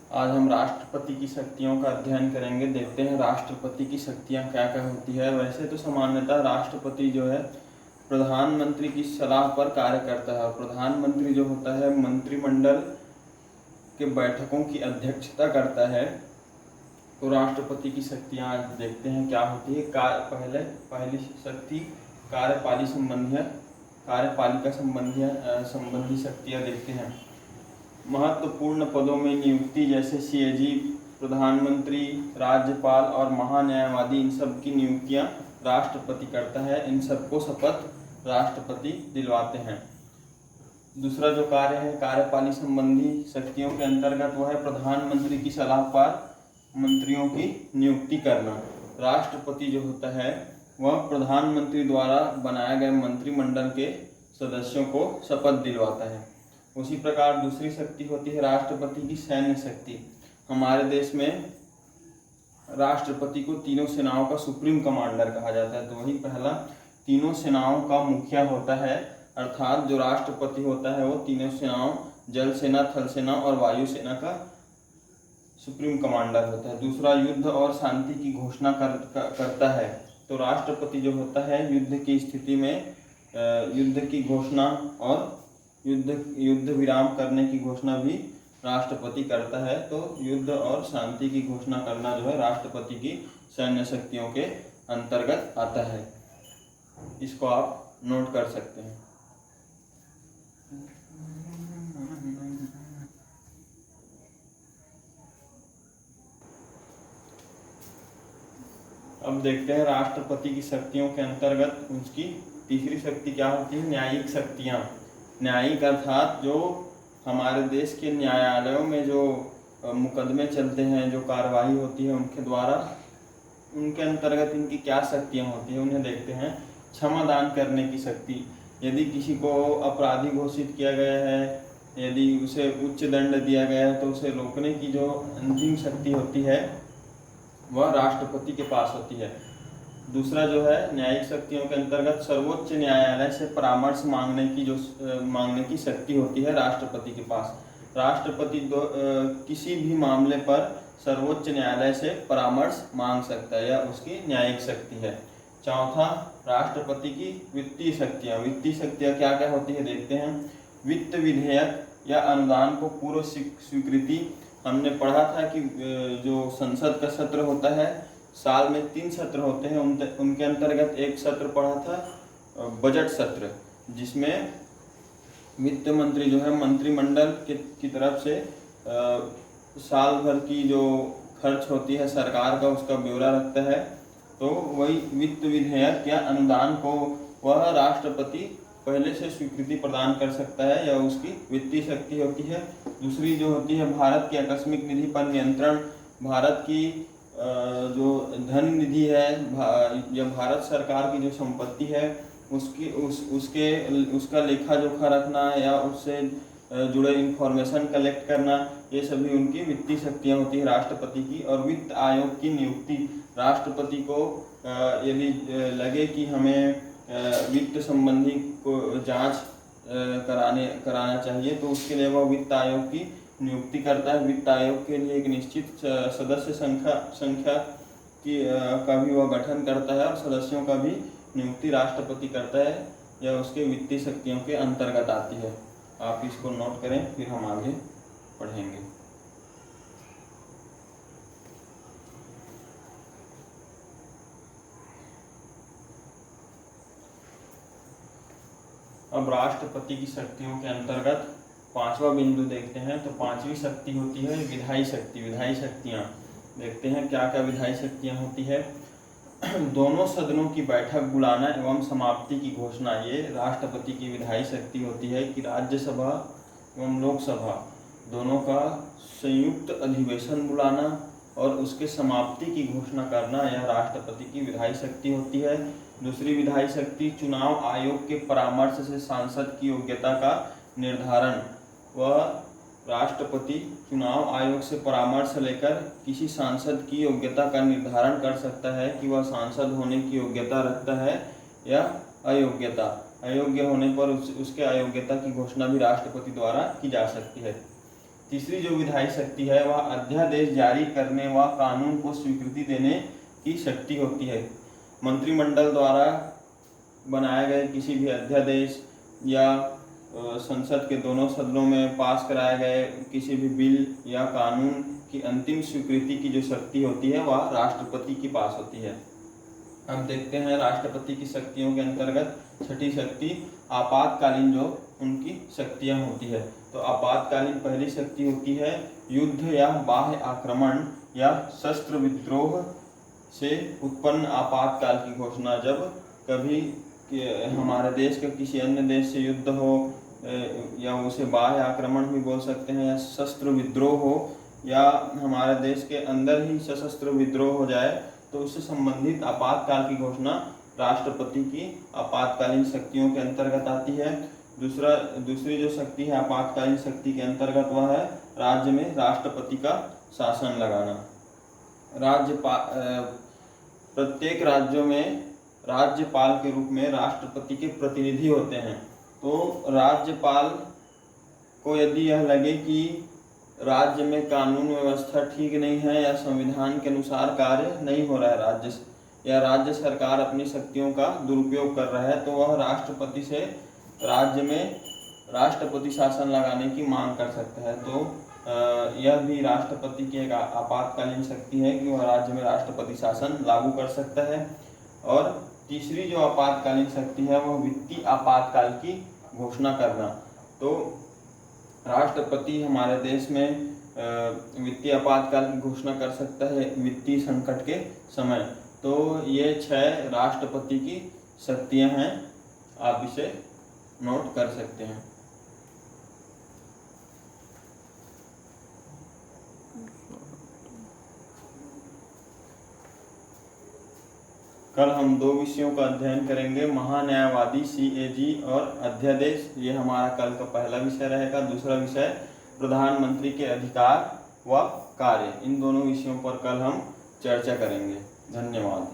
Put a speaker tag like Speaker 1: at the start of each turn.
Speaker 1: आज हम राष्ट्रपति की शक्तियों का अध्ययन करेंगे। देखते हैं राष्ट्रपति की शक्तियां क्या क्या होती है। वैसे तो सामान्यतः राष्ट्रपति जो है प्रधानमंत्री की सलाह पर कार्य करता है। प्रधानमंत्री जो होता है मंत्रिमंडल के बैठकों की अध्यक्षता करता है। तो राष्ट्रपति की शक्तियां आज देखते हैं क्या होती है। पहली शक्ति कार्यपालिका संबंधी शक्तियां देखते हैं। महत्वपूर्ण पदों में नियुक्ति, जैसे सीएजी, प्रधानमंत्री, राज्यपाल और महान्यायवादी, इन सब की नियुक्तियां राष्ट्रपति करता है। इन सबको शपथ राष्ट्रपति दिलवाते हैं। दूसरा जो कार्य है कार्यपालिका संबंधी शक्तियों के अंतर्गत, वह है प्रधानमंत्री की सलाह पर मंत्रियों की नियुक्ति करना। राष्ट्रपति जो होता है वह प्रधानमंत्री द्वारा बनाए गए मंत्रिमंडल के सदस्यों को शपथ दिलवाता है। उसी प्रकार दूसरी शक्ति होती है राष्ट्रपति की सैन्य शक्ति। हमारे देश में राष्ट्रपति को तीनों सेनाओं का सुप्रीम कमांडर कहा जाता है। तो वही पहला तीनों सेनाओं का मुखिया होता है, अर्थात जो राष्ट्रपति होता है वो तीनों सेनाओं, जल सेना, थल सेना और वायु सेना का सुप्रीम कमांडर होता है। दूसरा युद्ध और शांति की घोषणा करता है। तो राष्ट्रपति जो होता है युद्ध की स्थिति में युद्ध की घोषणा और युद्ध विराम करने की घोषणा भी राष्ट्रपति करता है। तो युद्ध और शांति की घोषणा करना जो है राष्ट्रपति की सैन्य शक्तियों के अंतर्गत आता है। इसको आप नोट कर सकते हैं। अब देखते हैं राष्ट्रपति की शक्तियों के अंतर्गत उसकी तीसरी शक्ति क्या होती है, न्यायिक शक्तियाँ। न्यायिक अर्थात जो हमारे देश के न्यायालयों में जो मुकदमे चलते हैं, जो कार्रवाई होती है उनके द्वारा, उनके अंतर्गत इनकी क्या शक्तियाँ होती हैं उन्हें देखते हैं। क्षमा दान करने की शक्ति, यदि किसी को अपराधी घोषित किया गया है, यदि उसे उच्च दंड दिया गया है, तो उसे रोकने की जो अंतिम शक्ति होती है वह राष्ट्रपति के पास होती है। दूसरा जो है न्यायिक शक्तियों के अंतर्गत सर्वोच्च न्यायालय से परामर्श मांगने की शक्ति होती है राष्ट्रपति के पास। राष्ट्रपति किसी भी मामले पर सर्वोच्च न्यायालय से परामर्श मांग सकता है, यह उसकी न्यायिक शक्ति है। चौथा राष्ट्रपति की वित्तीय शक्तियाँ। वित्तीय शक्तियाँ क्या क्या होती है देखते हैं। वित्त विधेयक या अनुदान को पूर्व स्वीकृति। हमने पढ़ा था कि जो संसद का सत्र होता है, साल में 3 सत्र होते हैं, उनके अंतर्गत एक सत्र पढ़ा था बजट सत्र, जिसमें वित्त मंत्री जो है मंत्रिमंडल की तरफ से साल भर की जो खर्च होती है सरकार का, उसका ब्यौरा रखता है। तो वही वित्त विधेयक या अनुदान को वह राष्ट्रपति पहले से स्वीकृति प्रदान कर सकता है, या उसकी वित्तीय शक्ति होती है। दूसरी जो होती है भारत की आकस्मिक निधि पर नियंत्रण। भारत की जो धन निधि है या भारत सरकार की जो संपत्ति है उसका लेखा जोखा रखना या उससे जुड़े इंफॉर्मेशन कलेक्ट करना, ये सभी उनकी वित्तीय शक्तियाँ होती है राष्ट्रपति की। और वित्त आयोग की नियुक्ति। राष्ट्रपति को यदि लगे कि हमें वित्त संबंधी को जांच कराना चाहिए, तो उसके लिए वह वित्त आयोग की नियुक्ति करता है। वित्त आयोग के लिए एक निश्चित सदस्य संख्या की का भी वह गठन करता है और सदस्यों का भी नियुक्ति राष्ट्रपति करता है। यह उसके वित्तीय शक्तियों के अंतर्गत आती है। आप इसको नोट करें, फिर हम आगे पढ़ेंगे। अब राष्ट्रपति की शक्तियों के अंतर्गत 5वां बिंदु देखते हैं। तो 5वीं शक्ति होती है विधायी शक्ति। विधायी शक्तियाँ देखते हैं क्या क्या विधायी शक्तियाँ होती है। दोनों सदनों की बैठक बुलाना एवं समाप्ति की घोषणा, ये राष्ट्रपति की विधायी शक्ति होती है कि राज्यसभा एवं लोकसभा दोनों का संयुक्त अधिवेशन बुलाना और उसके समाप्ति की घोषणा करना, यह राष्ट्रपति की विधायी शक्ति होती है। दूसरी विधायी शक्ति चुनाव आयोग के परामर्श से सांसद की योग्यता का निर्धारण। वह राष्ट्रपति चुनाव आयोग से परामर्श लेकर किसी सांसद की योग्यता का निर्धारण कर सकता है कि वह सांसद होने की योग्यता रखता है या अयोग्य होने पर उसके अयोग्यता की घोषणा भी राष्ट्रपति द्वारा की जा सकती है। तीसरी जो विधायी शक्ति है वह अध्यादेश जारी करने व कानून को स्वीकृति देने की शक्ति होती है। मंत्रिमंडल द्वारा बनाए गए किसी भी अध्यादेश या संसद के दोनों सदनों में पास कराए गए किसी भी बिल या कानून की अंतिम स्वीकृति की जो शक्ति होती है वह राष्ट्रपति के पास होती है। अब देखते हैं राष्ट्रपति की शक्तियों के अंतर्गत छठी शक्ति आपातकालीन जो उनकी शक्तियां होती है। तो आपातकालीन पहली शक्ति होती है युद्ध या बाह्य आक्रमण या शस्त्र विद्रोह से उत्पन्न आपातकाल की घोषणा। जब कभी हमारे देश का किसी अन्य देश से युद्ध हो या उसे बाह्य आक्रमण भी बोल सकते हैं, या शस्त्र विद्रोह हो, या हमारे देश के अंदर ही सशस्त्र विद्रोह हो जाए, तो उससे संबंधित आपातकाल की घोषणा राष्ट्रपति की आपातकालीन शक्तियों के अंतर्गत आती है। दूसरी जो शक्ति है आपातकालीन शक्ति के अंतर्गत वह है राज्य में राष्ट्रपति का शासन लगाना। प्रत्येक राज्यों में राज्यपाल के रूप में राष्ट्रपति के प्रतिनिधि होते हैं। तो राज्यपाल को यदि यह लगे कि राज्य में कानून व्यवस्था ठीक नहीं है या संविधान के अनुसार कार्य नहीं हो रहा है, राज्य सरकार अपनी शक्तियों का दुरुपयोग कर रहा है, तो वह राष्ट्रपति से राज्य में राष्ट्रपति शासन लगाने की मांग कर सकता है। तो यह भी राष्ट्रपति की एक आपातकालीन शक्ति है कि वह राज्य में राष्ट्रपति शासन लागू कर सकता है। और तीसरी जो आपातकालीन शक्ति है वह वित्तीय आपातकाल की घोषणा करना। तो राष्ट्रपति हमारे देश में वित्तीय आपातकाल की घोषणा कर सकता है वित्तीय संकट के समय। तो ये 6 राष्ट्रपति की शक्तियां हैं, आप इसे नोट कर सकते हैं। कल हम 2 विषयों का अध्ययन करेंगे, महान्यायवादी CAG और अध्यादेश। ये हमारा कल का पहला विषय रहेगा। दूसरा विषय प्रधानमंत्री के अधिकार व कार्य। इन दोनों विषयों पर कल हम चर्चा करेंगे। धन्यवाद।